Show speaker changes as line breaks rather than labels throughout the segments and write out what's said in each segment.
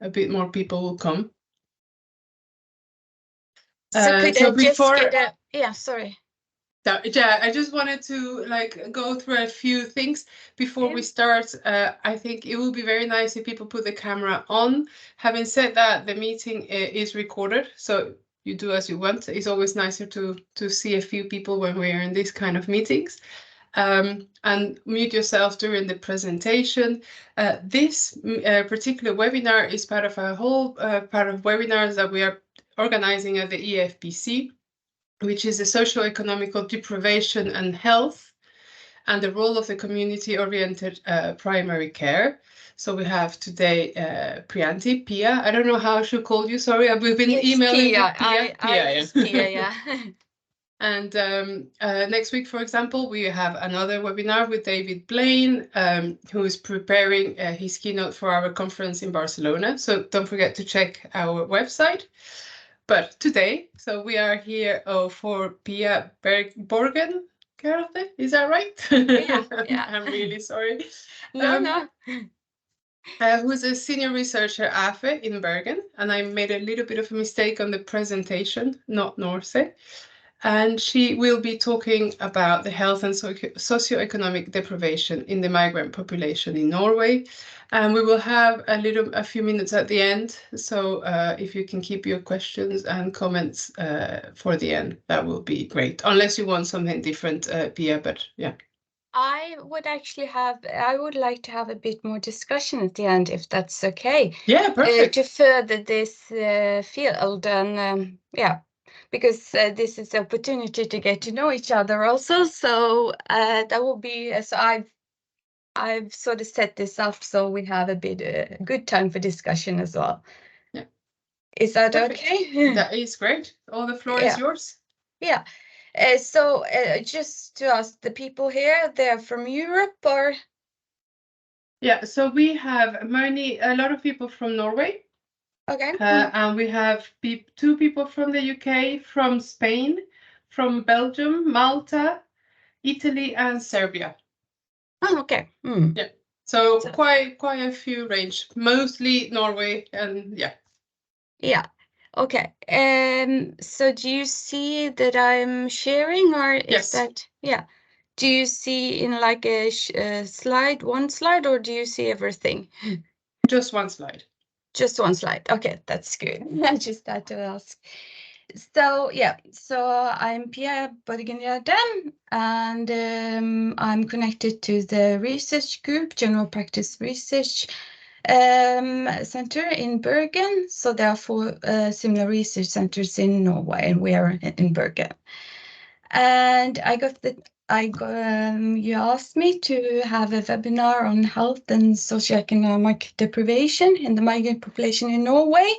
a bit more people will come.
So could I
before,
just get a, sorry.
Yeah, I just wanted to go through a few things before we start. I think it will be very nice if people put the camera on. Having said that, the meeting is recorded, so you do as you want. It's always nicer to see a few people when we're in these kind of meetings. And mute yourself during the presentation. This particular webinar is part of a whole part of webinars that we are organizing at the EFPC, which is the socioeconomic deprivation and health, and the role of the community-oriented primary care. So we have today Priyanthi, Pia. I don't know how I should call you. Sorry, we've been emailing
Pia.
Pia.
Pia, yeah.
And next week, for example, we have another webinar with David Blaine, who is preparing his keynote for our conference in Barcelona. So don't forget to check our website. But today, so we are here for Pia Borgen Gjerde, is that right?
Yeah.
I'm really sorry.
No.
Who's a senior researcher at EFE in Bergen, and I made a little bit of a mistake on the presentation, not NORCE. And she will be talking about the health and socioeconomic deprivation in the migrant population in Norway. And we will have a few minutes at the end. So if you can keep your questions and comments for the end, that will be great. Unless you want something different, Pia, but yeah.
I would like to have a bit more discussion at the end, if that's okay.
Yeah, perfect.
To further this field, and because this is the opportunity to get to know each other also. So that will be, so I've sort of set this up so we have a bit good time for discussion as well.
Yeah.
Is that
perfect.
Okay?
That is great. All the floor is yours.
Yeah. So just to ask the people here, they're from Europe or?
Yeah, so we have a lot of people from Norway.
Okay.
And we have two people from the UK, from Spain, from Belgium, Malta, Italy, and Serbia.
Oh, okay.
Yeah. So quite a few range, mostly Norway, and yeah.
Yeah. Okay. So do you see that I'm sharing, or is that, yeah? Do you see in like a slide, one slide, or do you see everything?
Just one slide.
Just one slide. Okay, that's good. I just had to ask. So yeah, so I'm Pia Borgen Gjerde, and I'm connected to the research group, General Practice Research Center in Bergen. So there are 4 similar research centers in Norway, and we are in Bergen. And you asked me to have a webinar on health and socioeconomic deprivation in the migrant population in Norway.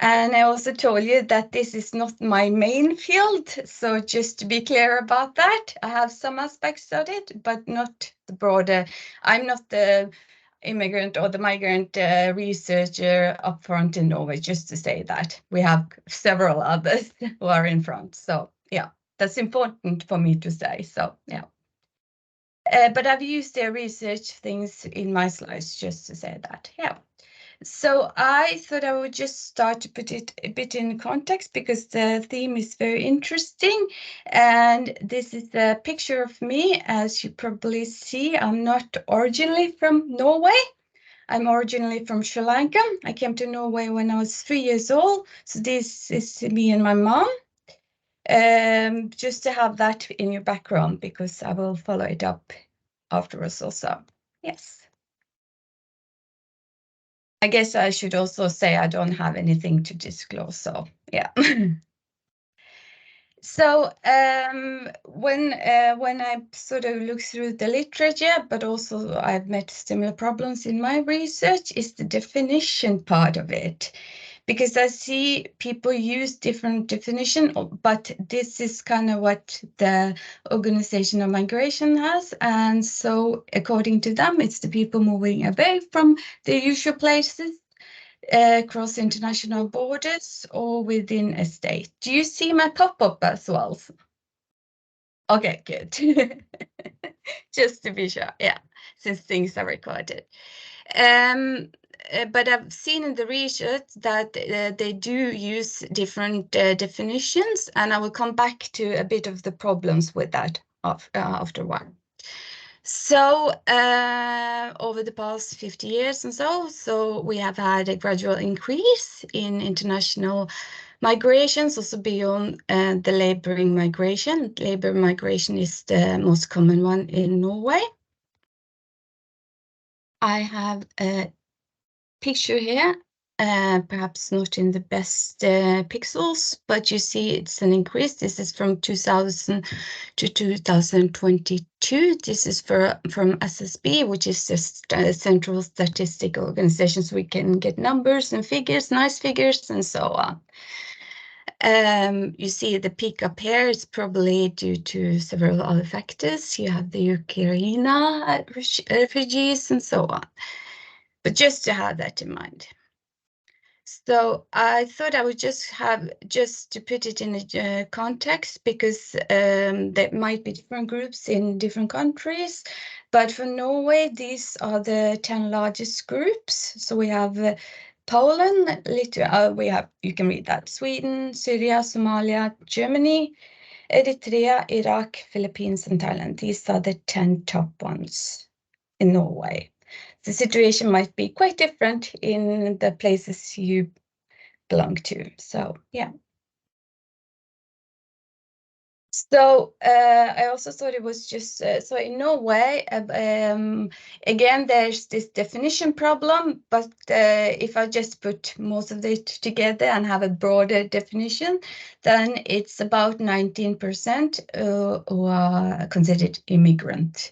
And I also told you that this is not my main field. So just to be clear about that, I have some aspects of it, but not the broader. I'm not the immigrant or the migrant researcher up front in Norway, just to say that. We have several others who are in front. So yeah, that's important for me to say. So yeah. But I've used their research things in my slides just to say that. Yeah. So I thought I would just start to put it a bit in context because the theme is very interesting. And this is a picture of me. As you probably see, I'm not originally from Norway. I'm originally from Sri Lanka. I came to Norway when I was 3 years old. So this is me and my mom. Just to have that in your background because I will follow it up afterwards also. Yes. I guess I should also say I don't have anything to disclose, so yeah. So when I sort of look through the literature, but also I've met similar problems in my research, is the definition part of it. Because I see people use different definition, but this is kind of what the Organization of Migration has. And so according to them, it's the people moving away from the usual places, across international borders or within a state. Do you see my pop-up as well? Okay, good. Just to be sure, yeah, since things are recorded. but I've seen in the research that they do use different definitions, and I will come back to a bit of the problems with that after a while. So over the past 50 years and so we have had a gradual increase in international migrations, also beyond the laboring migration. Labor migration is the most common one in Norway. I have a picture here, perhaps not in the best pixels, but you see it's an increase. This is from 2000 to 2022. This is from SSB, which is just Central Statistic Organization, so we can get numbers and figures, nice figures, and so on. You see the peak up here is probably due to several other factors. You have the Ukraine refugees and so on. But just to have that in mind. So I thought I would just to put it in a context, because there might be different groups in different countries. But for Norway, these are the 10 largest groups. So we have Poland, you can read that, Sweden, Syria, Somalia, Germany, Eritrea, Iraq, Philippines, and Thailand. These are the 10 top ones in Norway. The situation might be quite different in the places you belong to. So, yeah. So I also thought it was just, so in Norway, again, there's this definition problem, but if I just put most of it together and have a broader definition, then it's about 19% who are considered immigrant.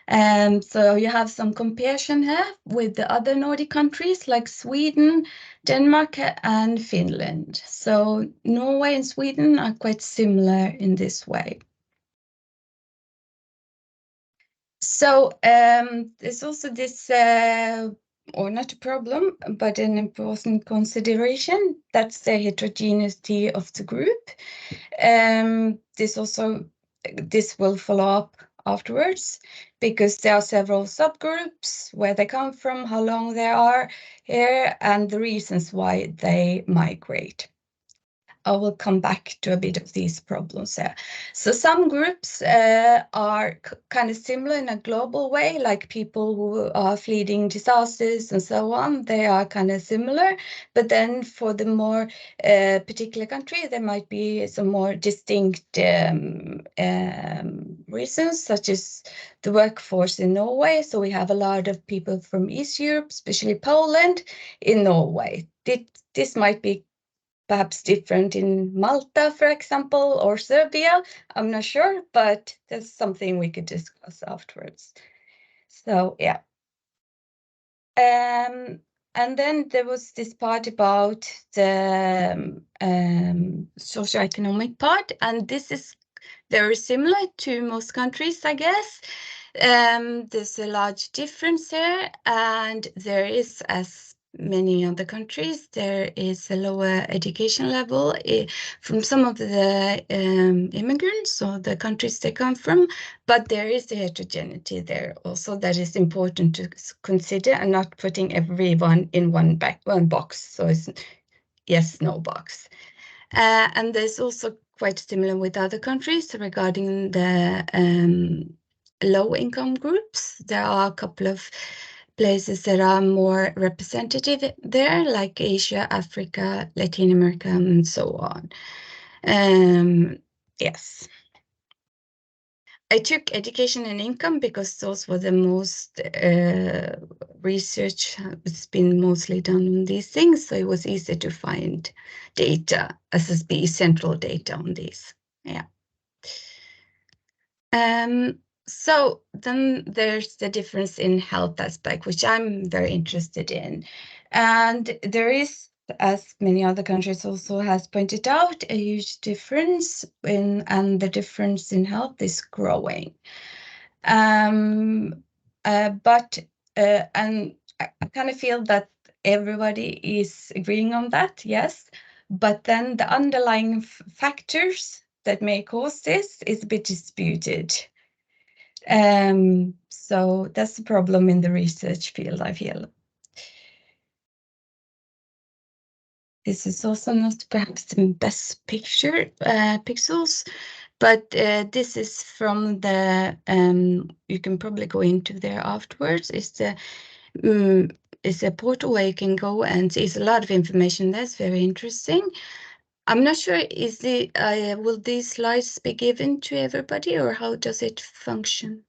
So you have some comparison here with the other Nordic countries like Sweden, Denmark, and Finland. So Norway and Sweden are quite similar in this way. So there's also this, or not a problem, but an important consideration. That's the heterogeneity of the group. This will follow up afterwards, because there are several subgroups, where they come from, how long they are here, and the reasons why they migrate. I will come back to a bit of these problems there. So some groups are kind of similar in a global way, like people who are fleeing disasters and so on. They are kind of similar, but then for the more particular country, there might be some more distinct reasons, such as the workforce in Norway. So we have a lot of people from East Europe, especially Poland, in Norway. This might be perhaps different in Malta, for example, or Serbia. I'm not sure, but that's something we could discuss afterwards. So, yeah. And then there was this part about the socioeconomic part, and this is very similar to most countries, I guess. There's a large difference here, and there is, as many other countries, there is a lower education level from some of the immigrants or the countries they come from, but there is a heterogeneity there also that is important to consider, and not putting everyone in one box. So it's yes, no box. And there's also quite similar with other countries regarding the low-income groups. There are a couple of places that are more representative there, like Asia, Africa, Latin America, and so on. Yes. I took education and income because those were the most research has been mostly done on these things, so it was easy to find data, SSB central data on these. Yeah. So then there's the difference in health aspect, which I'm very interested in, and there is, as many other countries also has pointed out, a huge difference and the difference in health is growing. And I kind of feel that everybody is agreeing on that, yes, but then the underlying factors that may cause this is a bit disputed. So that's the problem in the research field, I feel. This is also not perhaps the best pixels, but this is from the, you can probably go into there afterwards. It's a portal where you can go and see a lot of information. That's very interesting. I'm not sure, will these slides be given to everybody, or how does it function?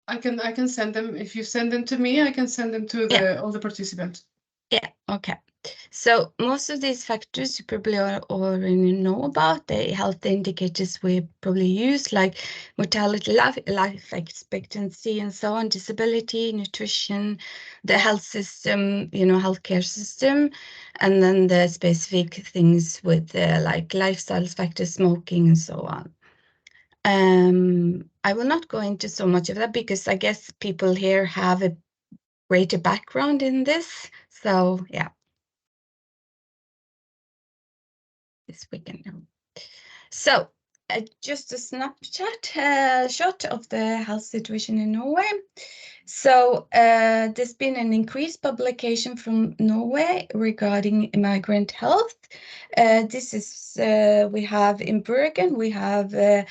I can send them. If you send them to me, I can send them to all the participants.
Yeah, okay. So most of these factors you probably already know about, the health indicators we probably use, like mortality, life expectancy, and so on, disability, nutrition, the health system, healthcare system, and then the specific things with like lifestyle factors, smoking, and so on. I will not go into so much of that because I guess people here have a greater background in this. So yeah. This weekend. So just a snapshot shot of the health situation in Norway. So there's been an increased publication from Norway regarding migrant health. This is, we have in Bergen, we have a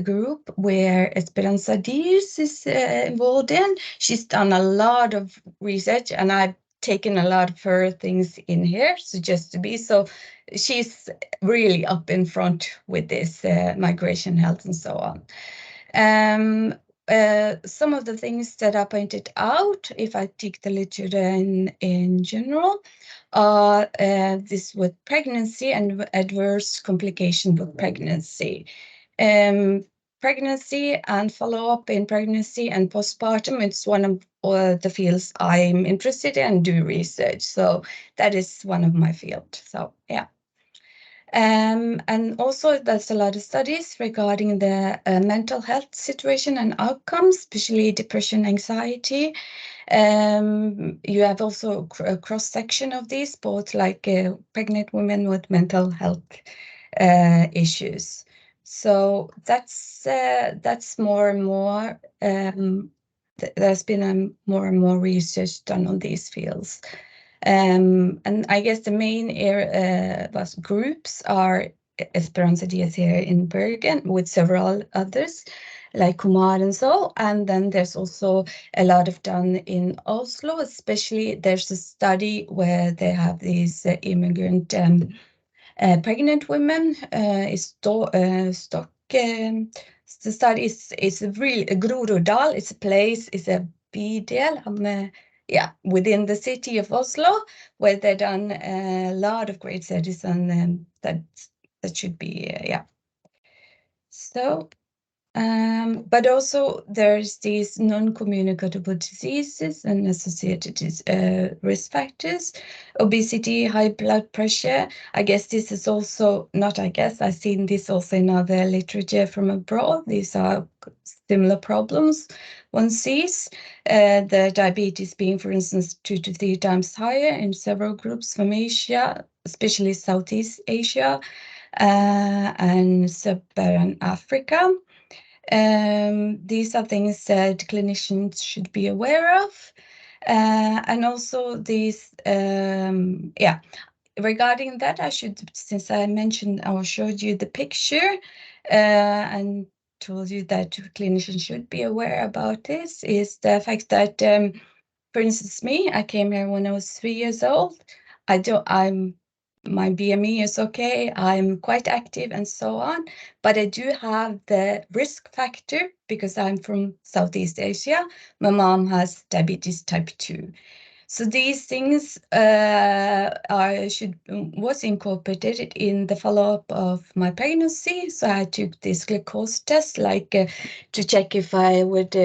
group where Esperanza Diaz is involved in. She's done a lot of research, and I've taken a lot of her things in here, so just to be, so she's really up in front with this migration health and so on. Some of the things that I pointed out, if I take the literature in general, are this with pregnancy and adverse complication with pregnancy. Pregnancy and follow-up in pregnancy and postpartum, it's one of the fields I'm interested in and do research. So that is one of my fields. So yeah. And also there's a lot of studies regarding the mental health situation and outcomes, especially depression, anxiety. You have also a cross-section of these, both like pregnant women with mental health issues. So that's more and more, there's been more and more research done on these fields. And I guess the main groups are Esperanza Diaz here in Bergen with several others like Kumar and so, and then there's also a lot of done in Oslo, especially there's a study where they have these immigrant pregnant women. The study is really Groruddal. It's a place, it's a bydel, within the city of Oslo, where they've done a lot of great studies, and that should be So. But also there's these non-communicable diseases and associated risk factors, obesity, high blood pressure. I guess this is also, not I guess, I've seen this also in other literature from abroad. These are similar problems one sees. The diabetes being, for instance, 2 to 3 times higher in several groups from Asia, especially Southeast Asia and Sub-Saharan Africa. These are things that clinicians should be aware of. And also these, regarding that, since I mentioned or showed you the picture and told you that clinicians should be aware about this, is the fact that, for instance, I came here when I was 3 years old. My BME is okay, I'm quite active and so on, but I do have the risk factor because I'm from Southeast Asia. My mom has diabetes type 2. So these things was incorporated in the follow-up of my pregnancy. So I took this glucose test, to check if I would,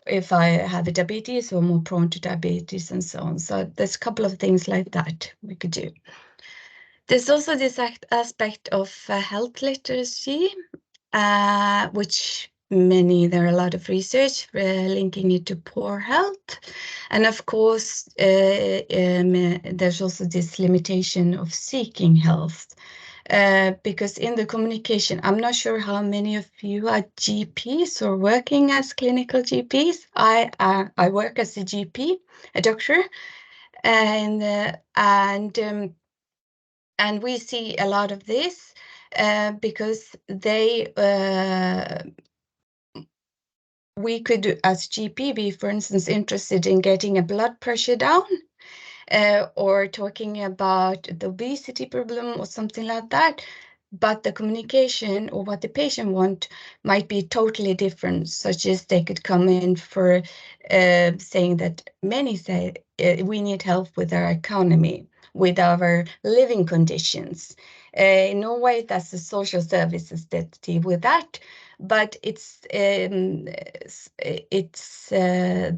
if I have a diabetes or more prone to diabetes and so on. So there's a couple of things like that we could do. There's also this aspect of health literacy, which there are a lot of research linking it to poor health. And of course, there's also this limitation of seeking health. Because in the communication, I'm not sure how many of you are GPs or working as clinical GPs. I work as a GP, a doctor, And we see a lot of this because we could, as GP, be, for instance, interested in getting a blood pressure down, or talking about the obesity problem or something like that. But the communication or what the patient want might be totally different, such as they could come in for saying that many say we need help with our economy, with our living conditions. In Norway, that's the social services that deal with that. But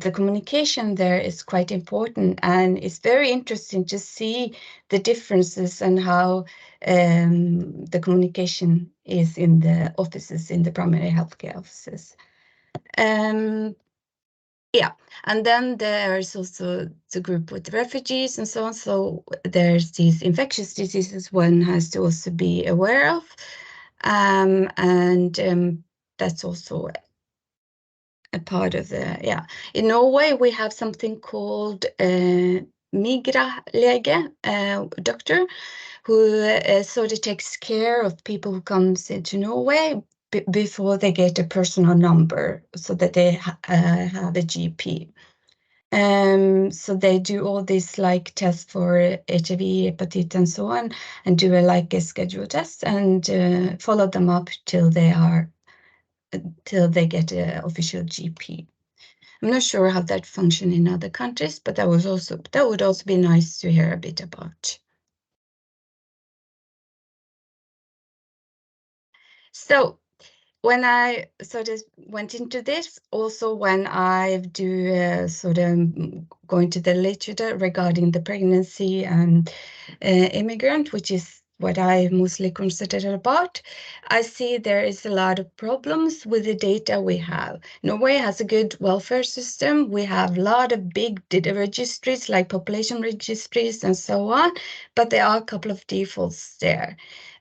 the communication there is quite important, and it's very interesting to see the differences and how the communication is in the offices, in the primary healthcare offices. Yeah, and then there's also the group with refugees and so on. So there's these infectious diseases one has to also be aware of. That's also a part of the, yeah. In Norway, we have something called migralege, doctor, who sort of takes care of people who comes into Norway before they get a personal number so that they have a GP. So they do all this like tests for HIV, hepatitis, and so on, and do a schedule test and follow them up till they get an official GP. I'm not sure how that functions in other countries, but that would also be nice to hear a bit about. So when I sort of went into this, also when I do sort of going to the literature regarding the pregnancy and immigrant, which is what I mostly considered about, I see there is a lot of problems with the data we have. Norway has a good welfare system. We have a lot of big data registries like population registries and so on, but there are a couple of defaults there.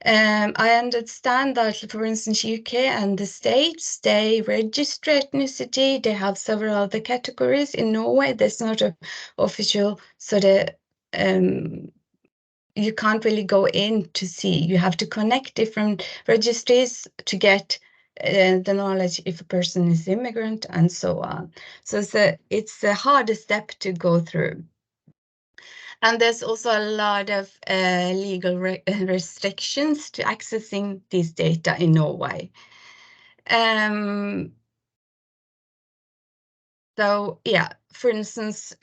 I understand that, for instance, UK and the States, they register ethnicity. They have several other categories. In Norway, there's not an official sort of, you can't really go in to see. You have to connect different registries to get the knowledge if a person is immigrant and so on. So it's a harder step to go through. And there's also a lot of legal restrictions to accessing these data in Norway. So yeah, for instance,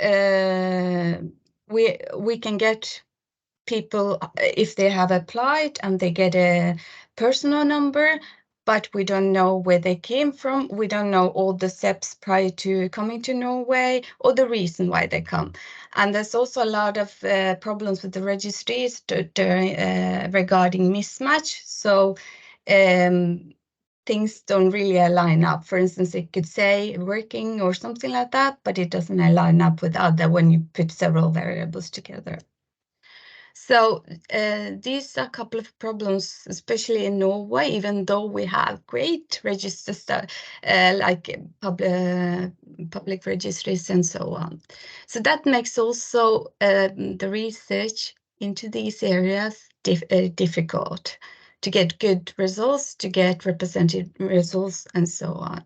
we can get people if they have applied and they get a personal number, but we don't know where they came from. We don't know all the steps prior to coming to Norway or the reason why they come. And there's also a lot of problems with the registries regarding mismatch. So things don't really align up. For instance, it could say working or something like that, but it doesn't align up with other when you put several variables together. So these are a couple of problems, especially in Norway, even though we have great registers like public registries and so on. So that makes also the research into these areas difficult to get good results, to get representative results, and so on.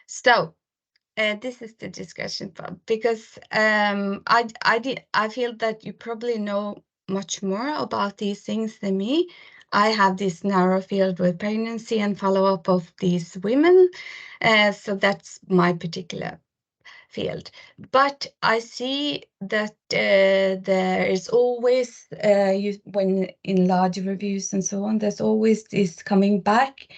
So this is the discussion part, because I feel that you probably know much more about these things than me. I have this narrow field with pregnancy and follow-up of these women, so that's my particular field. But I see that there is always, when in large reviews and so on, there's always this coming back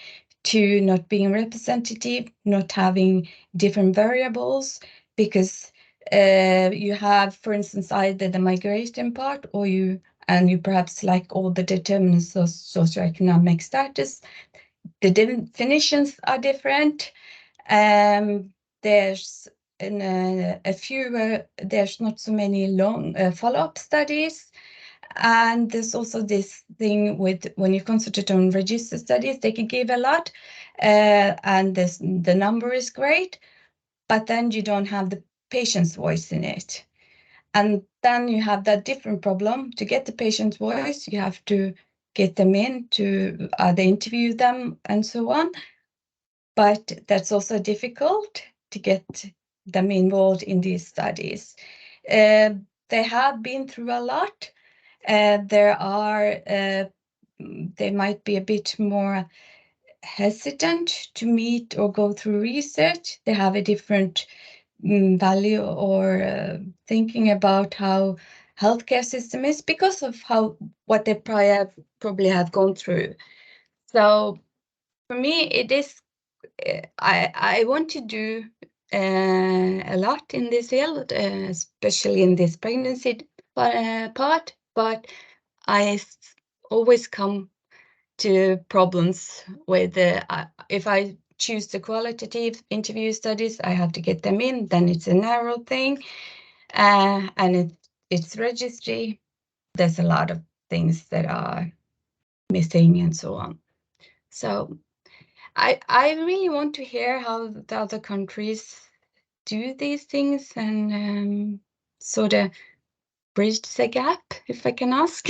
to not being representative, not having different variables, because you have, for instance, either the migration part or you perhaps like all the determinants of socioeconomic status. The definitions are different. There's there's not so many long follow-up studies. And there's also this thing with when you concentrate on registered studies, they can give a lot, and the number is great. but then you don't have the patient's voice in it. And then you have that different problem. To get the patient's voice, you have to get them in to either interview them and so on. But that's also difficult to get them involved in these studies. They have been through a lot. They might be a bit more hesitant to meet or go through research. They have a different value or thinking about how healthcare system is because of what they probably have gone through. So for me, it is I want to do a lot in this field, especially in this pregnancy part, but I always come to problems with if I choose the qualitative interview studies, I have to get them in, then it's a narrow thing, and it's registry. There's a lot of things that are missing and so on. So I really want to hear how the other countries do these things and sort of bridge the gap, if I can ask.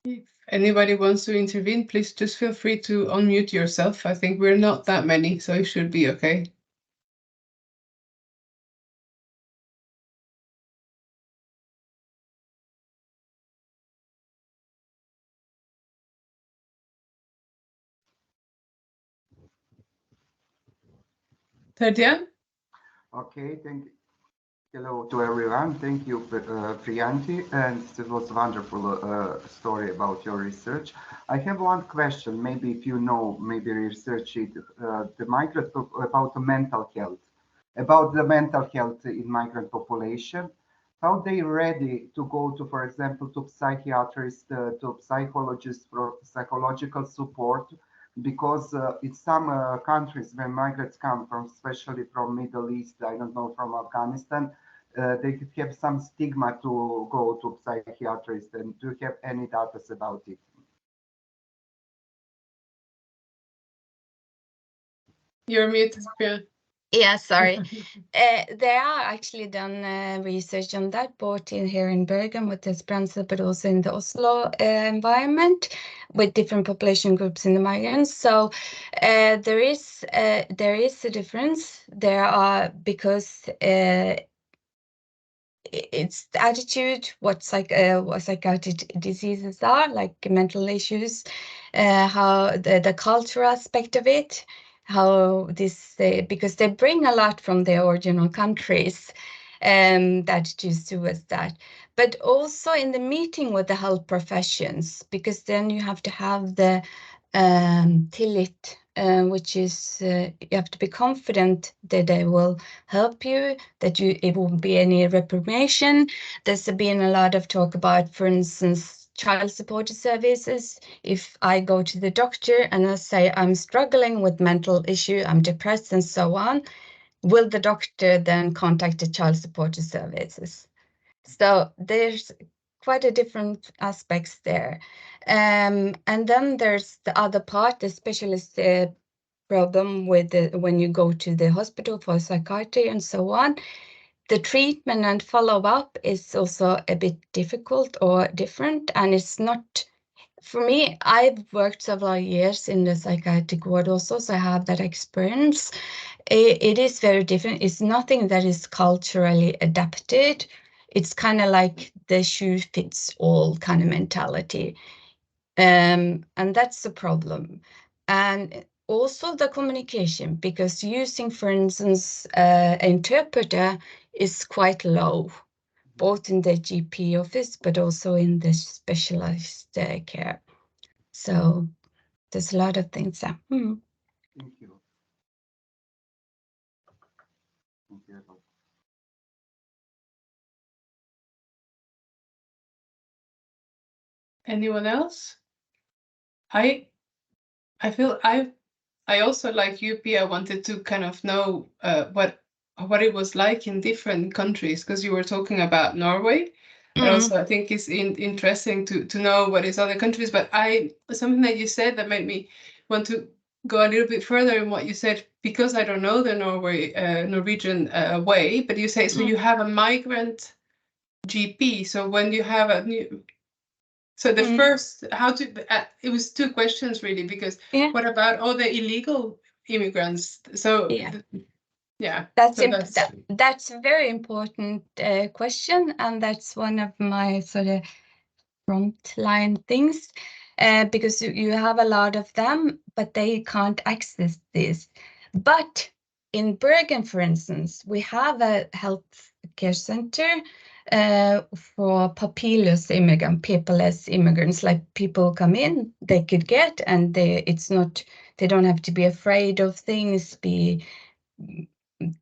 If anybody wants to intervene, please just feel free to unmute yourself. I think we're not that many, so it should be okay. Tertya?
Okay, thank you. Hello to everyone. Thank you, Priyanthi, and it was a wonderful story about your research. I have one question. Maybe if you know, maybe research it. The migrant about the mental health in migrant population. How they ready to go to, for example, to psychiatrists, to psychologists for psychological support, because in some countries when migrants come from, especially from Middle East, I don't know, from Afghanistan, they have some stigma to go to psychiatrists. And do you have any data about it?
You're muted, Priya.
Yeah, sorry. They are actually done research on that, both here in Bergen with Esperanza, but also in the Oslo environment with different population groups in the migrants. So there is a difference. There are, because it's the attitude, what psychiatric diseases are, like mental issues, how the cultural aspect of it, how this, because they bring a lot from their original countries, that choose towards that. But also in the meeting with the health professions, because then you have to have the tillit, which is you have to be confident that they will help you, that it won't be any reprobation. There's been a lot of talk about, for instance, child supported services. If I go to the doctor and I say I'm struggling with mental issue, I'm depressed and so on, will the doctor then contact the child supported services? So there's quite a different aspects there. And then there's the other part, the specialist problem with when you go to the hospital for psychiatry and so on. The treatment and follow-up is also a bit difficult or different, and it's not, for me, I've worked several years in the psychiatric ward also, so I have that experience. It is very different. It's nothing that is culturally adapted. It's kind of like the shoe fits all kind of mentality. And that's the problem. And also the communication, because using, for instance, an interpreter is quite low, both in the GP office, but also in the specialized care. So there's a lot of things there.
Thank you. Thank you.
Anyone else? I feel I also, like you, Pia, wanted to kind of know what it was like in different countries, because you were talking about Norway, but also I think it's interesting to know what is other countries. But something that you said that made me want to go a little bit further in what you said, because I don't know the Norwegian way, but you say, so you have a migrant GP. So when you have a new, so the first, how to, it was two questions really, because what about all the illegal immigrants? So
that's a very important question, and that's one of my sort of frontline things, because you have a lot of them, but they can't access this. But in Bergen, for instance, we have a health care center for papilless immigrant, paperless immigrants, like people come in, they could get, and they don't have to be afraid of things,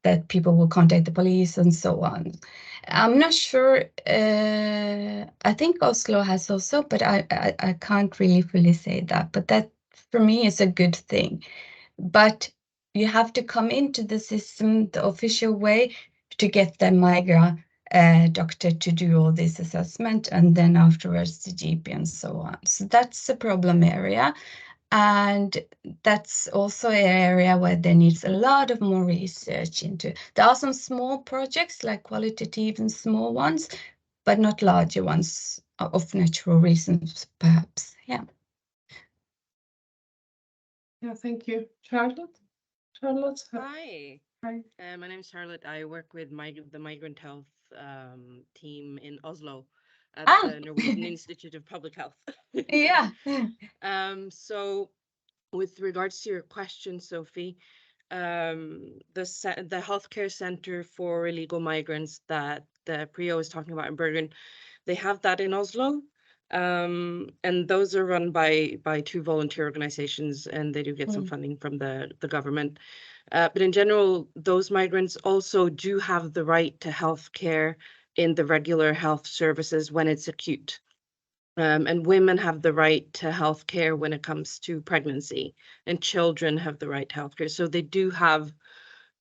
that people will contact the police and so on. I'm not sure. I think Oslo has also, but I can't really fully say that. But that for me is a good thing. But you have to come into the system the official way to get the migrant doctor to do all this assessment, and then afterwards the GP and so on. So that's a problem area. And that's also an area where there needs a lot of more research into. There are some small projects, like qualitative and small ones, but not larger ones of natural reasons, perhaps. Yeah.
Yeah, thank you. Charlotte? Charlotte?
Hi. My name is Charlotte. I work with the migrant health team in Oslo at the Norwegian Institute of Public Health.
Yeah.
So with regards to your question, Sophie, the healthcare center for illegal migrants that the Priya was talking about in Bergen, they have that in Oslo. And those are run by two volunteer organizations, and they do get some funding from the government. But in general, those migrants also do have the right to health care in the regular health services when it's acute. And women have the right to health care when it comes to pregnancy, and children have the right to health care. So they do have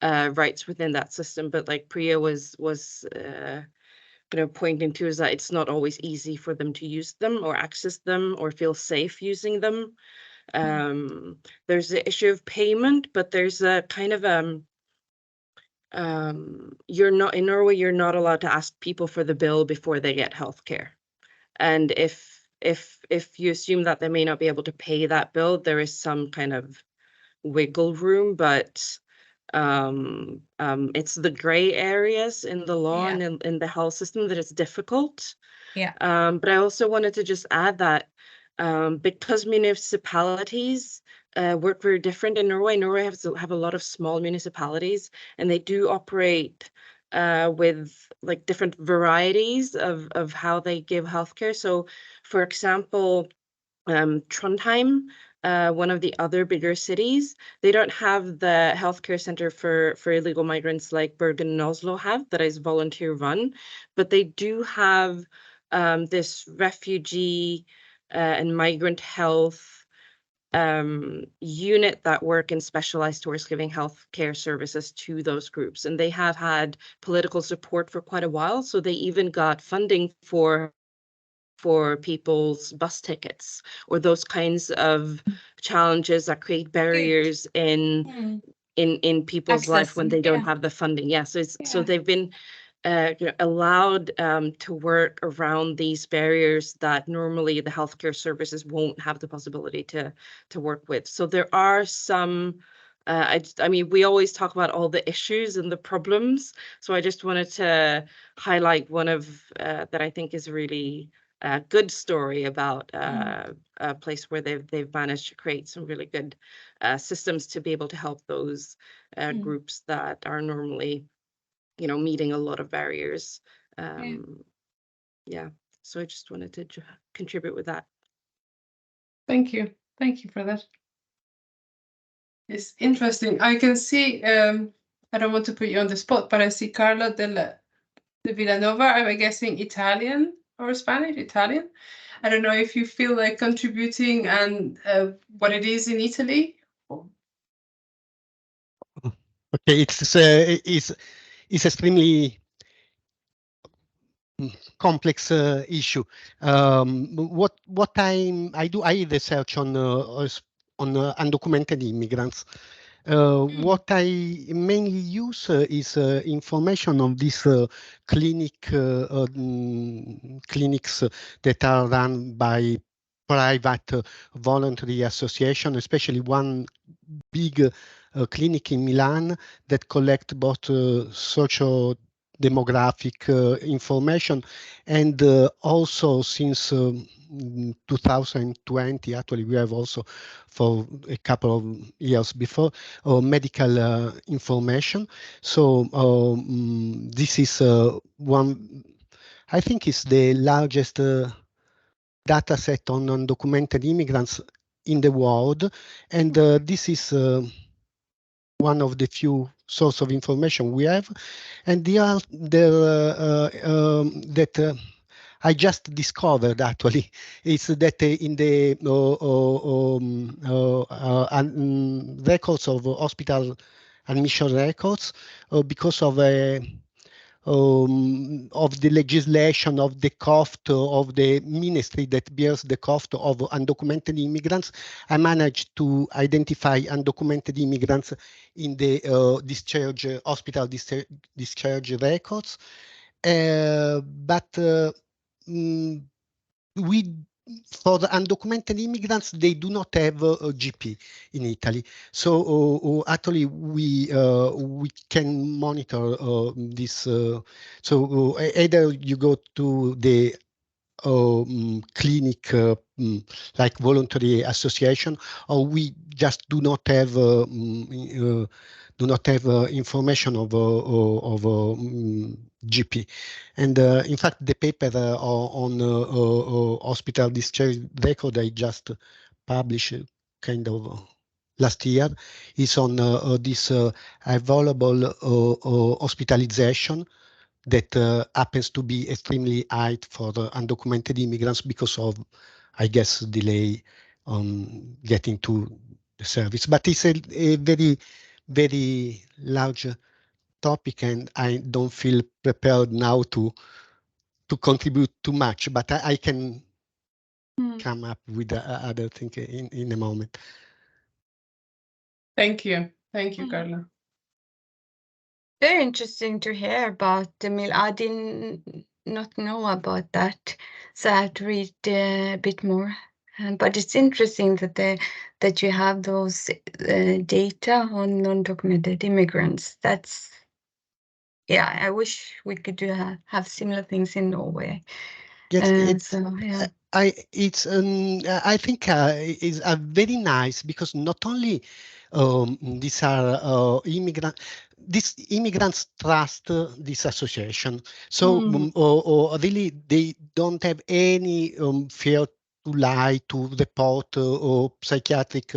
rights within that system. But like Priya was pointing to, is that it's not always easy for them to use them or access them or feel safe using them. There's the issue of payment, but there's a kind of you're not in Norway, you're not allowed to ask people for the bill before they get healthcare. And if you assume that they may not be able to pay that bill, there is some kind of wiggle room, but it's the gray areas in the law and in the health system that it's difficult. But I also wanted to just add that because municipalities work very different in Norway. Norway have a lot of small municipalities, and they do operate with like different varieties of how they give healthcare. So, for example, Trondheim, one of the other bigger cities, they don't have the healthcare center for illegal migrants like Bergen and Oslo have, that is volunteer run, but they do have this refugee and migrant health unit that work in specialized towards giving healthcare services to those groups. And they have had political support for quite a while. So they even got funding for people's bus tickets or those kinds of challenges that create barriers in people's life when they don't have the funding. So they've been allowed to work around these barriers that normally the healthcare services won't have the possibility to work with. So there are some, I mean, we always talk about all the issues and the problems. So I just wanted to highlight one of that I think is really a good story about a place where they've managed to create some really good systems to be able to help those groups that are normally meeting a lot of barriers. So I just wanted to contribute with that.
Thank you for that. It's interesting. I can see, I don't want to put you on the spot, but I see Carla de Villanova, I'm guessing Italian or Spanish, Italian. I don't know if you feel like contributing and what it is in Italy.
Okay, it's extremely complex issue. What I do, I research on on undocumented immigrants. What I mainly use is information on these clinics that are run by private voluntary association, especially one big clinic in Milan that collect both social demographic information and also since 2020 actually we have also for a couple of years before medical information. So this is one, I think is the largest data set on undocumented immigrants in the world, and this is one of the few source of information we have, and that I just discovered actually is that in the records of hospital admission records, because of the legislation of the cost of the ministry that bears the cost of undocumented immigrants, I managed to identify undocumented immigrants in the hospital discharge records. But for the undocumented immigrants, they do not have a GP in Italy. So actually, we can monitor this. So either you go to the clinic like voluntary association, or we just do not have information of GP. And in fact, the paper on hospital discharge record I just published kind of last year is on this available hospitalization that happens to be extremely high for the undocumented immigrants because of, I guess, delay on getting to the service. But it's a very, very large topic, and I don't feel prepared now to contribute too much, but I can come up with other things in a moment.
Thank you. Thank you, Carla.
Very interesting to hear about the mill. I did not know about that, so I have to read a bit more. But it's interesting that you have those data on non-documented immigrants. That's, yeah, I wish we could have similar things in Norway.
Yes,
so yeah.
I think is very nice because not only these are these immigrants trust this association. So or really they don't have any fear to lie, to report or psychiatric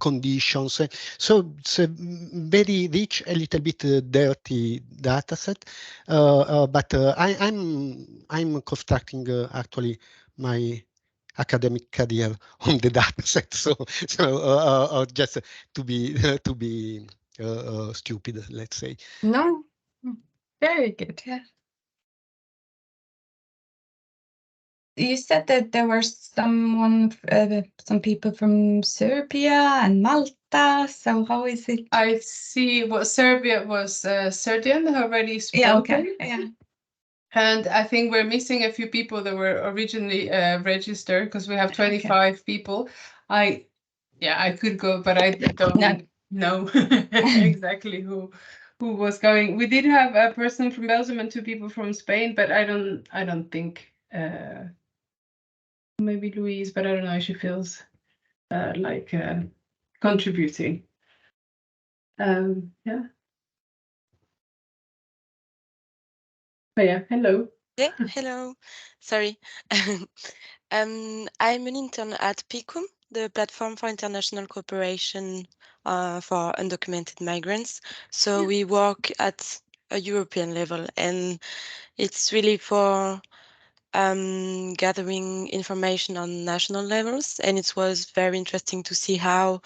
conditions. So it's a very rich, a little bit dirty data set. But I'm constructing actually my academic career on the data set. So just to be stupid, let's say.
No, very good. Yeah. You said that there were some people from Serbia and Malta. So how is it?
I see what Serbia was Serdian already spoken.
Yeah, okay. Yeah.
And I think we're missing a few people that were originally registered because we have 25 people. I could go, but I don't know exactly who was going. We did have a person from Belgium and 2 people from Spain, but I don't think maybe Louise, but I don't know if she feels like contributing. Yeah. Oh yeah, hello.
Yeah, hello. Sorry. I'm an intern at PICUM, the Platform for International Cooperation for Undocumented Migrants. So we work at a European level, and it's really for gathering information on national levels. And it was very interesting to see how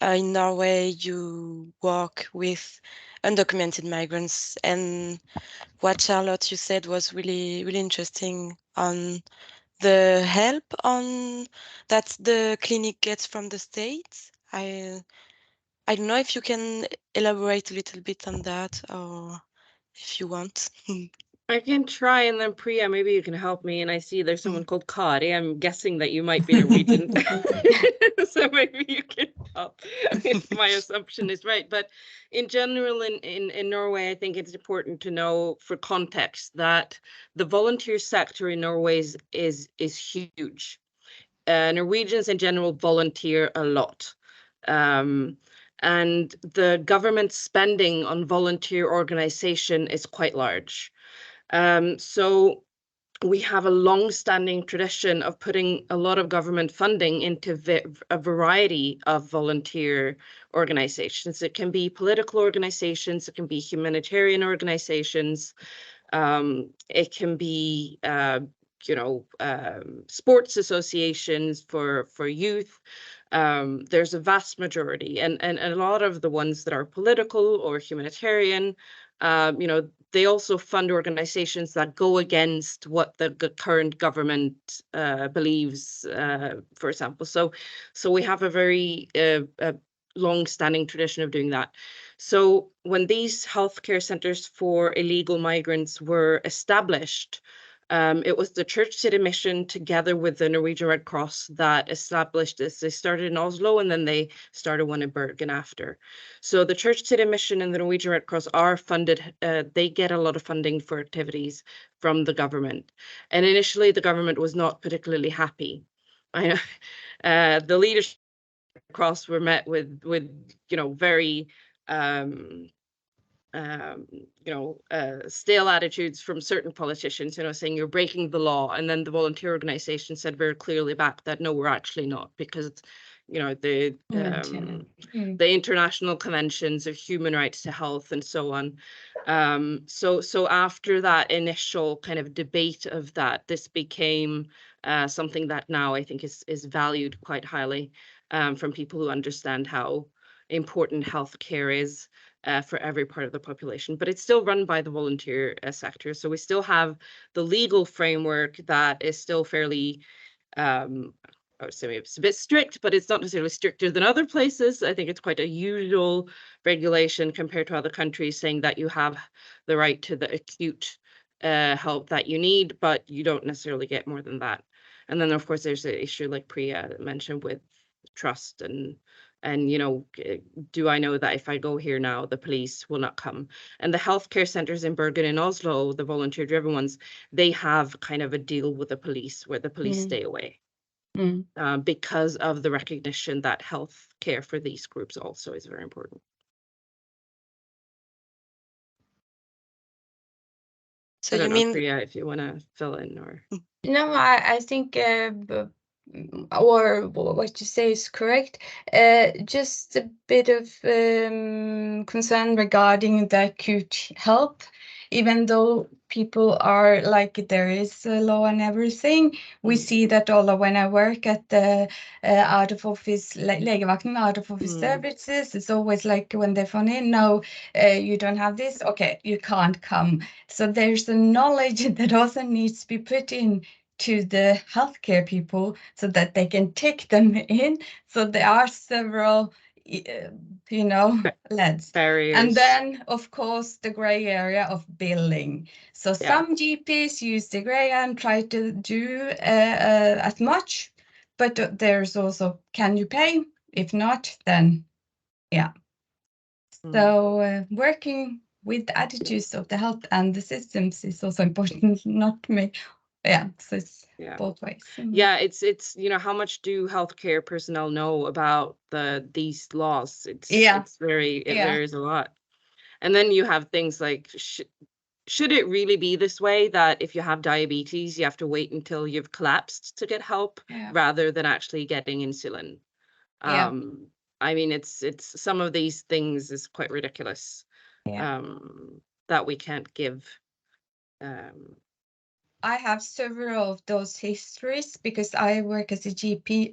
in Norway you work with undocumented migrants. And what Charlotte you said was really, really interesting on the help on that the clinic gets from the state? I don't know if you can elaborate a little bit on that, or if you want.
I can try, and then Priya, maybe you can help me. And I see there's someone called Kari. I'm guessing that you might be Norwegian, so maybe you can help if my assumption is right. But in general, in Norway, I think it's important to know for context that the volunteer sector in Norway is huge. Norwegians in general volunteer a lot. And the government spending on volunteer organization is quite large. So we have a long-standing tradition of putting a lot of government funding into a variety of volunteer organizations. It can be political organizations, it can be humanitarian organizations, it can be sports associations for youth. There's a vast majority, and a lot of the ones that are political or humanitarian, they also fund organizations that go against what the current government believes, for example. So we have a very long-standing tradition of doing that. So when these healthcare centers for illegal migrants were established, it was the Church City Mission together with the Norwegian Red Cross that established this. They started in Oslo, and then they started one in Bergen after. So the Church City Mission and the Norwegian Red Cross are funded. They get a lot of funding for activities from the government. And initially, the government was not particularly happy. I know the leadership of the Cross were met with very stale attitudes from certain politicians, saying you're breaking the law. And then the volunteer organization said very clearly back that no, we're actually not, because the international conventions of human rights to health and so on. So after that initial kind of debate of that, this became something that now I think is valued quite highly from people who understand how important healthcare is for every part of the population. But it's still run by the volunteer sector. So we still have the legal framework that is still fairly, I would say maybe it's a bit strict, but it's not necessarily stricter than other places. I think it's quite a usual regulation compared to other countries, saying that you have the right to the acute help that you need, but you don't necessarily get more than that. And then, of course, there's the issue like Priya mentioned with trust and do I know that if I go here now, the police will not come? And the healthcare centers in Bergen and Oslo, the volunteer-driven ones, they have kind of a deal with the police where the police stay away because of the recognition that healthcare for these groups also is very important.
So
I don't
you mean,
Priya, if you want to fill in or...
No, I think, or what you say is correct. Just a bit of concern regarding the acute help. Even though people are like, there is a law and everything, we see that although when I work at the out of office, legevakten, out of office services, it's always like when they phone in, no, you don't have this, okay, you can't come. So there's a knowledge that also needs to be put in to the healthcare people so that they can take them in. So there are several leads.
Barriers.
And then, of course, the gray area of billing. So some GPs use the gray and try to do as much, but there's also, can you pay? If not, then So working with the attitudes of the health and the systems is also important, not to make, so it's both ways.
Yeah, it's how much do healthcare personnel know about these laws? It varies a lot. And then you have things like, should it really be this way that if you have diabetes, you have to wait until you've collapsed to get help rather than actually getting insulin? I mean, it's some of these things is quite ridiculous that we can't give
I have several of those histories because I work as a GP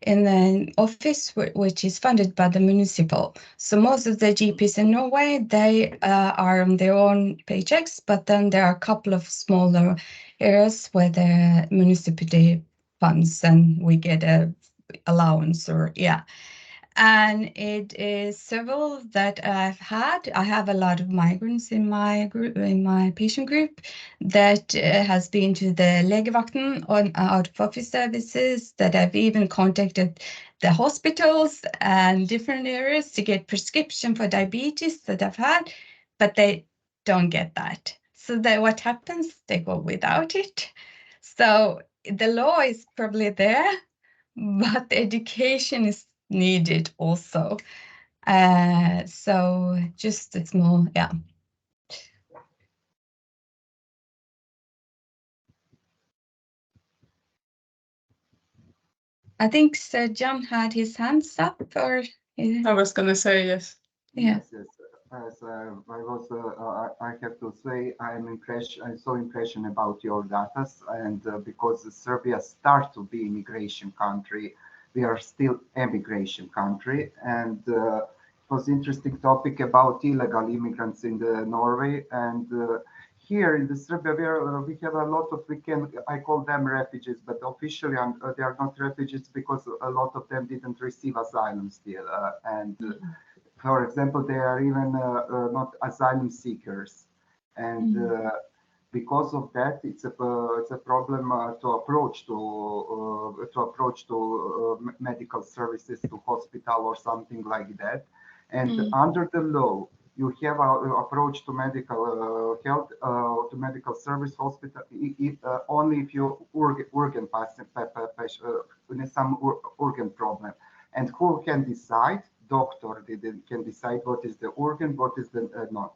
in an office which is funded by the municipal. So most of the GPs in Norway, they are on their own paychecks, but then there are a couple of smaller areas where the municipality funds and we get a allowance or yeah. And it is several that I've had. I have a lot of migrants in my group, in my patient group, that has been to the legevakten on out of office services, that have even contacted the hospitals and different areas to get prescription for diabetes that I've had, but they don't get that. So that what happens? They go without it. So the law is probably there, but the education is needed also. So just a small, yeah. I think Sir John had his hands up, or
I was going to say yes.
Yeah.
Yes, yes. As I have to say, I'm so impressed about your data, and because Serbia starts to be immigration country, we are still emigration country, and it was interesting topic about illegal immigrants in the Norway, and here in the Serbia, we have a lot of, I call them refugees, but officially they are not refugees because a lot of them didn't receive asylum still, for example, they are even not asylum seekers, and because of that, it's a problem to approach to medical services, to hospital or something like that. And under the law, you have an approach to medical health, to medical service hospital, only if you urgent patient, some urgent problem. And who can decide? Doctor can decide what is the organ, what is the not.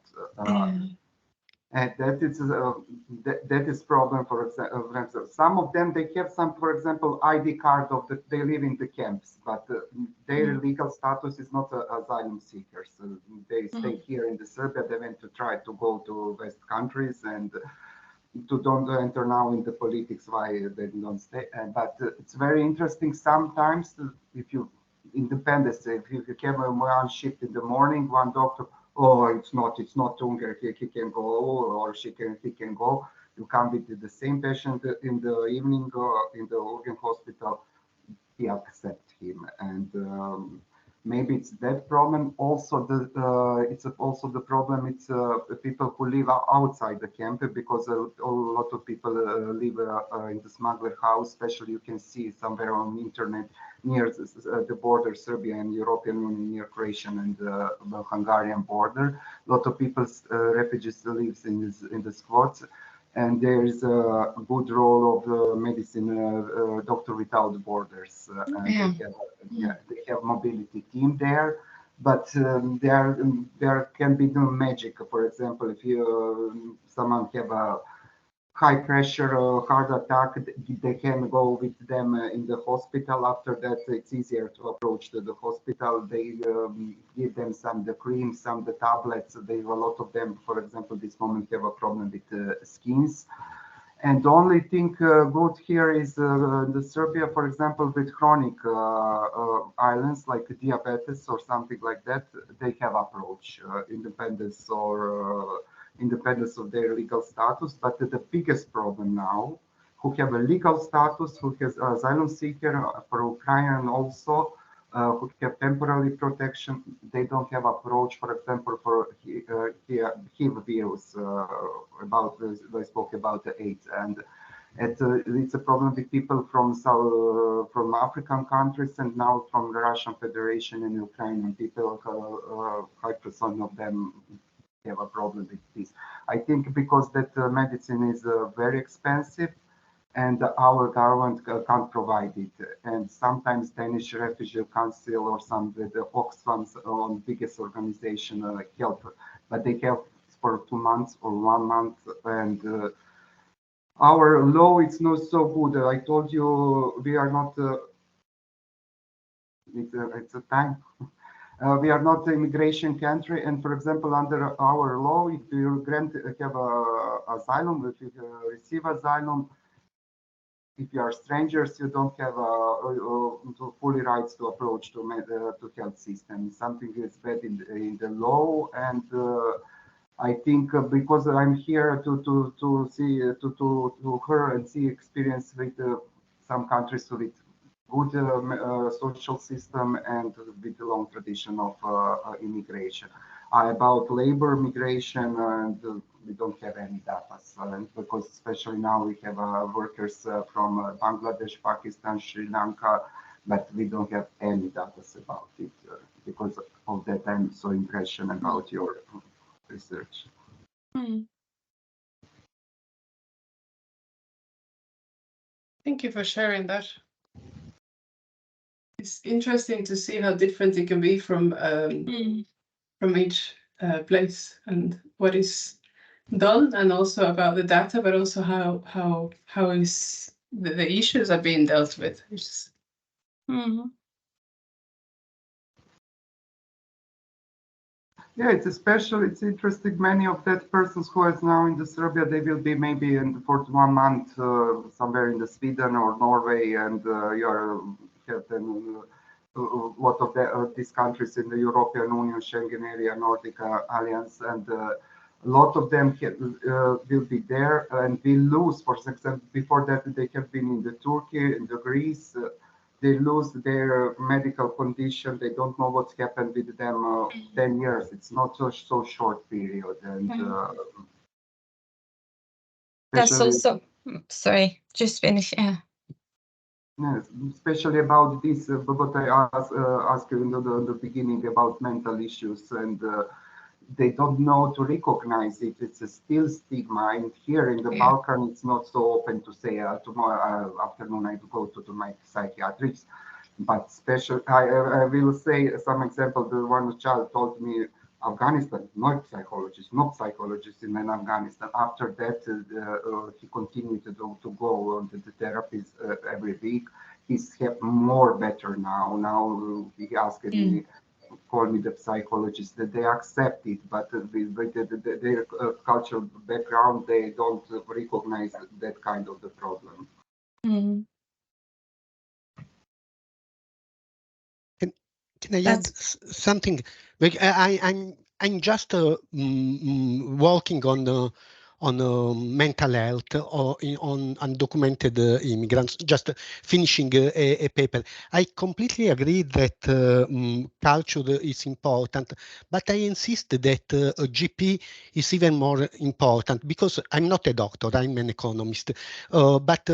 And that is problem. For example, some of them they have some, for example, ID card of they live in the camps, but their legal status is not asylum seekers. So they stay here in the Serbia. They went to try to go to West countries and to don't enter now in the politics why they don't stay. But it's very interesting sometimes if you independence. If you have one shift in the morning, one doctor, oh, it's not Unger, he can go, or he can go. You come with the same patient in the evening in the organ hospital, he accepts him, and maybe it's that problem. Also, it's also the problem. It's people who live outside the camp, because a lot of people live in the smuggler house. Especially, you can see somewhere on the internet near the border, Serbia and European Union, near Croatian and the Hungarian border. A lot of people, refugees, lives in the squads. And there is a good role of medicine, Doctor Without Borders, and they have mobility team there. But there can be no magic. For example, if you someone have a high pressure or heart attack, they can go with them in the hospital. After that, it's easier to approach the hospital. They give them the cream, the tablets. They a lot of them, for example, this moment have a problem with skins. And the only thing good here is the Serbia, for example, with chronic islands like diabetes or something like that, they have approach independence of their legal status. But the biggest problem now, who have a legal status, who has asylum seeker for Ukraine also, who have temporary protection, they don't have approach, for example, for HIV virus, about I spoke about the AIDS, and it's a problem with people from African countries, and now from the Russian Federation and Ukrainian people, 5% of them have a problem with this. I think because that medicine is very expensive, and our government can't provide it. And sometimes Danish Refugee Council or some the Oxfam's on biggest organization help, but they help for 2 months or 1 month, and our law is not so good. I told you we are not. It's a time. We are not an immigration country, and for example, under our law, if you have asylum, if you receive asylum, if you are strangers, you don't have fully rights to approach to health system. Something is bad in the law, and I think because I'm here to see to hear and see experience with some countries with good social system and with the long tradition of immigration. About labor migration, and we don't have any data, because especially now we have workers from Bangladesh, Pakistan, Sri Lanka, but we don't have any data about it. Because of that, I'm so impressed about your research.
Thank you for sharing that. It's interesting to see how different it can be from each place and what is done, and also about the data, but also how is the issues are being dealt with. Which is...
Yeah, it's interesting. Many of that persons who is now in the Serbia, they will be maybe for 1 month somewhere in the Sweden or Norway, and you have then a lot of these countries in the European Union, Schengen area, Nordic Alliance, and a lot of them will be there and will lose. For example, before that they have been in the Turkey, in the Greece. They lose their medical condition. They don't know what's happened with them 10 years. It's not so short period. And
that's also, sorry, just finish. Yeah.
Yes, especially about this, what I asked you in the beginning about mental issues, and they don't know to recognize it. It's a still stigma, and here in the Balkan, it's not so open to say tomorrow afternoon I go to my psychiatrist. But I will say some example. The one child told me, Afghanistan, no psychologist in Afghanistan. After that, he continued to go on the therapies every week. He's more better now. Now he asked me, call me the psychologist, that they accept it, but with their cultural background, they don't recognize that kind of the problem.
Can I add something? Like I'm just working on mental health or on undocumented immigrants. Just finishing a paper. I completely agree that culture is important, but I insist that GP is even more important, because I'm not a doctor. I'm an economist. But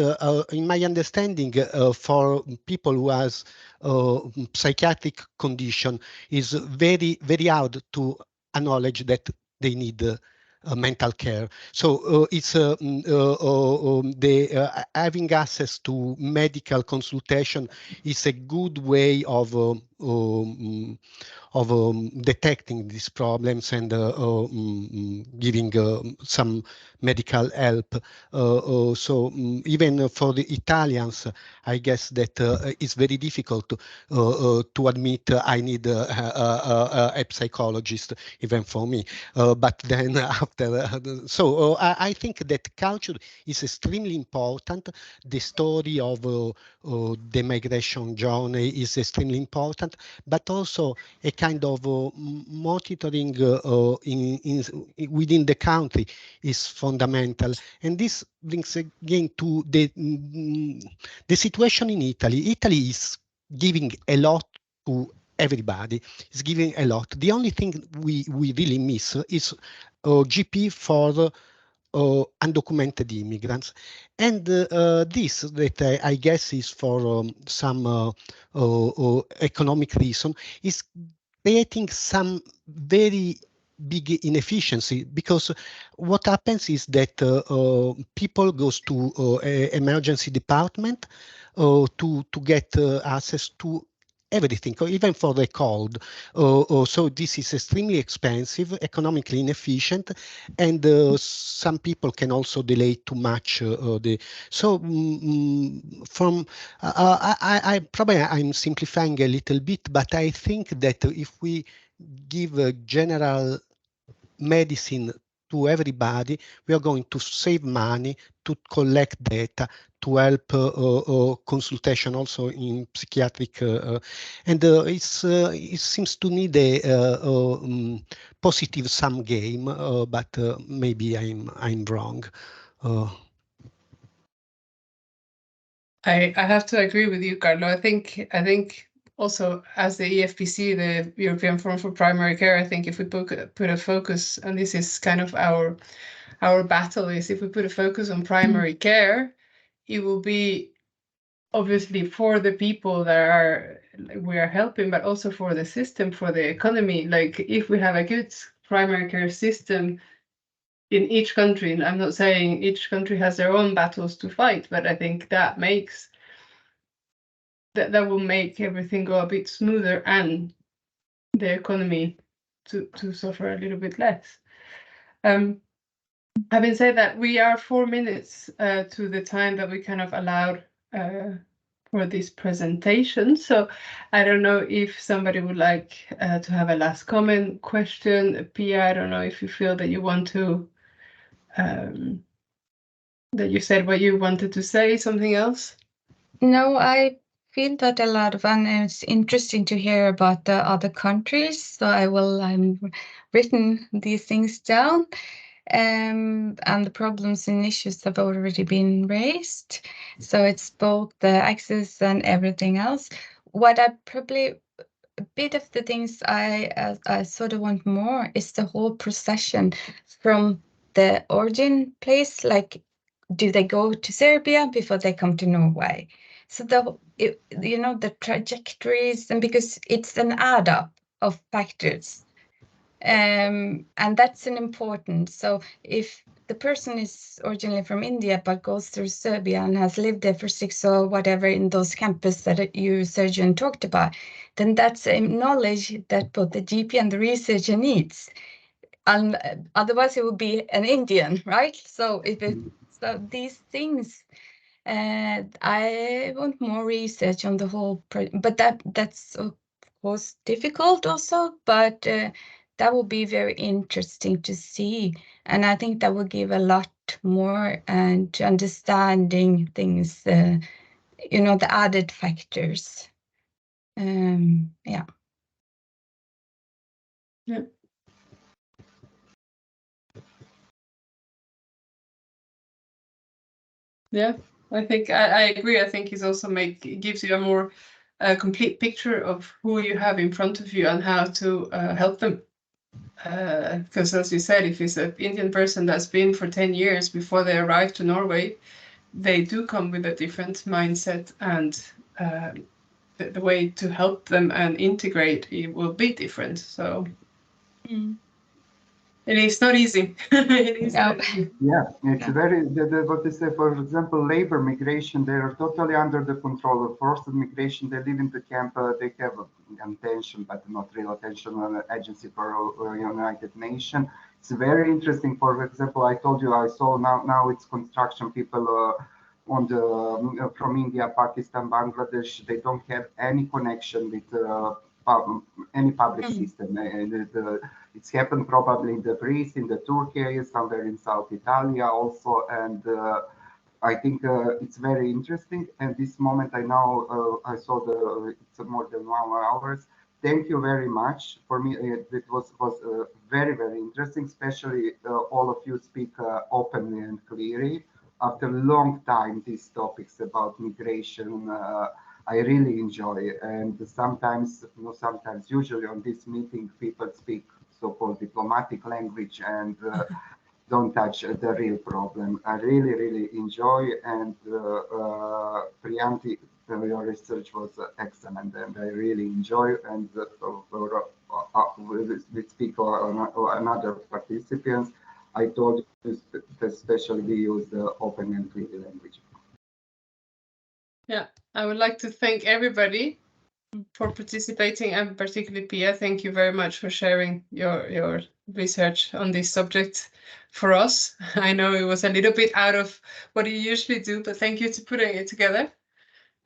in my understanding, for people who has psychiatric condition, is very, very hard to acknowledge that they need mental care. So it's having access to medical consultation is a good way of detecting these problems and giving some medical help. So even for the Italians, I guess that it's very difficult to admit I need a psychologist, even for me. But then after, I think that culture is extremely important. The story of the migration journey is extremely important, but also a kind of monitoring within the country is fundamental. And this brings again to the situation in Italy. Italy is giving a lot to everybody. It's giving a lot. The only thing we really miss is GP for undocumented immigrants. And this, that I guess is for some economic reason, is creating some very big inefficiency, because what happens is that people goes to emergency department to get access to everything, or even for the cold. So this is extremely expensive, economically inefficient, and some people can also delay too much the. So from I probably I'm simplifying a little bit, but I think that if we give a general medicine to everybody, we are going to save money, to collect data, to help consultation also in psychiatric, and it seems to need a positive sum game, but maybe I'm wrong.
I have to agree with you, Carlo. I think also as the EFPC, the European Forum for Primary Care, I think if we put a focus, and this is kind of our battle, is if we put a focus on primary care, it will be obviously for the people that we are helping, but also for the system, for the economy. Like if we have a good primary care system in each country, and I'm not saying each country has their own battles to fight, but I think that makes that will make everything go a bit smoother and the economy to suffer a little bit less. Having said that, we are 4 minutes to the time that we kind of allowed for this presentation. So I don't know if somebody would like to have a last comment, question. Pia, I don't know if you feel that you want to, that you said what you wanted to say, something else?
No, I feel that a lot of, and it's interesting to hear about the other countries. So I'm written these things down. And the problems and issues have already been raised. So it's both the access and everything else. What I probably, a bit of the things I sort of want more is the whole procession from the origin place. Like, do they go to Serbia before they come to Norway? So the trajectories, and because it's an add up of factors. And that's an important. So if the person is originally from India but goes through Serbia and has lived there for 6 or whatever in those campuses that you, surgeon, talked about, then that's a knowledge that both the GP and the researcher needs. And otherwise it would be an Indian, right? So so these things, I want more research on the whole, but that's of course difficult also, but that will be very interesting to see. And I think that will give a lot more and to understanding things, the added factors. Yeah.
Yeah. Yeah, I think I agree. I think it also gives you a more complete picture of who you have in front of you and how to help them. Because as you said, if it's an Indian person that's been for 10 years before they arrive to Norway, they do come with a different mindset, and the way to help them and integrate it will be different. So it is not easy. It is not easy.
Yeah, it's very, what they say, for example, labor migration, they are totally under the control of forced migration. They live in the camp, they have attention, but not real attention on an agency for United Nations. It's very interesting. For example, I told you I saw now it's construction people on the from India, Pakistan, Bangladesh. They don't have any connection with any public system. It's happened probably in the Greece, in the Turkey, somewhere in South Italia also, and I think it's very interesting. And this moment I saw it's more than 1 hour. Thank you very much. For me, it was very, very interesting, especially all of you speak openly and clearly. After a long time, these topics about migration, I really enjoy. And sometimes, usually on this meeting, people speak so-called diplomatic language and don't touch the real problem. I really, really enjoy. And Priyanthi, your research was excellent, and I really enjoy. And we speak on another participants. I told you, especially we use the open and clear language.
Yeah, I would like to thank everybody for participating, and particularly Pia, thank you very much for sharing your research on this subject for us. I know it was a little bit out of what you usually do, but thank you to putting it together.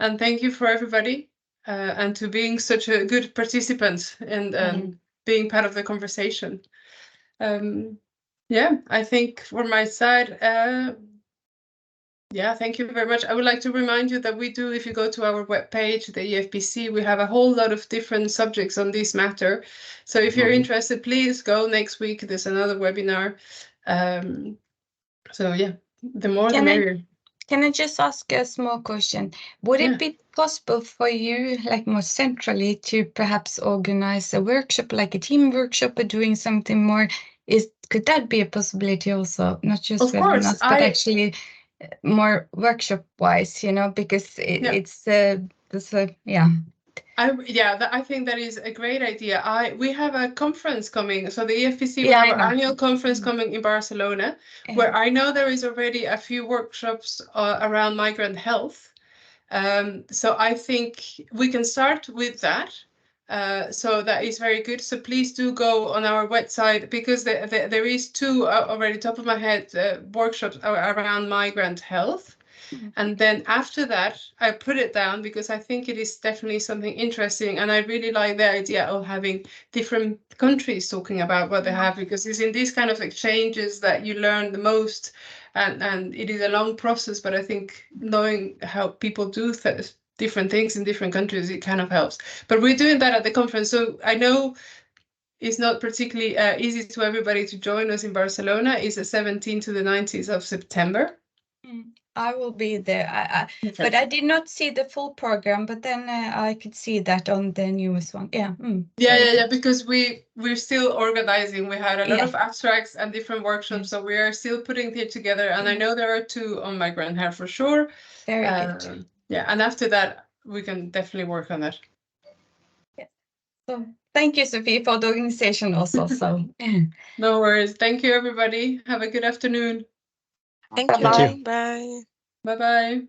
And thank you for everybody and to being such a good participant and being part of the conversation. Yeah, I think from my side, yeah, thank you very much. I would like to remind you that we do, if you go to our webpage, the EFPC, we have a whole lot of different subjects on this matter. So if you're interested, please go next week. There's another webinar. So yeah, the more the merrier.
Can I just ask a small question? Would it be possible for you, like more centrally, to perhaps organize a workshop, like a team workshop, or doing something more? Could that be a possibility also? Not just
of course,
but actually more workshop-wise, you know, because it's yeah.
I think that is a great idea. We have a conference coming. So the EFPC, we have our annual conference coming in Barcelona, where I know there is already a few workshops around migrant health. So I think we can start with that. So that is very good. So please do go on our website, because there is two already, top of my head, workshops around migrant health. And then after that, I put it down because I think it is definitely something interesting. And I really like the idea of having different countries talking about what they have, because it's in these kind of exchanges that you learn the most. And it is a long process, but I think knowing how people do different things in different countries, it kind of helps. But we're doing that at the conference. So I know it's not particularly easy to everybody to join us in Barcelona. It's the 17th to the 19th of September.
I will be there. But I did not see the full program, but then I could see that on the newest one. Yeah.
Yeah, because we're still organizing. We had a lot of abstracts and different workshops, so we are still putting it together. And I know there are 2 on migrant hair for sure.
Very good.
Yeah, and after that, we can definitely work on that.
Yeah. So thank you, Sophie, for the organization also. So
no worries. Thank you, everybody. Have a good afternoon.
Thank you. Bye.
Bye-bye.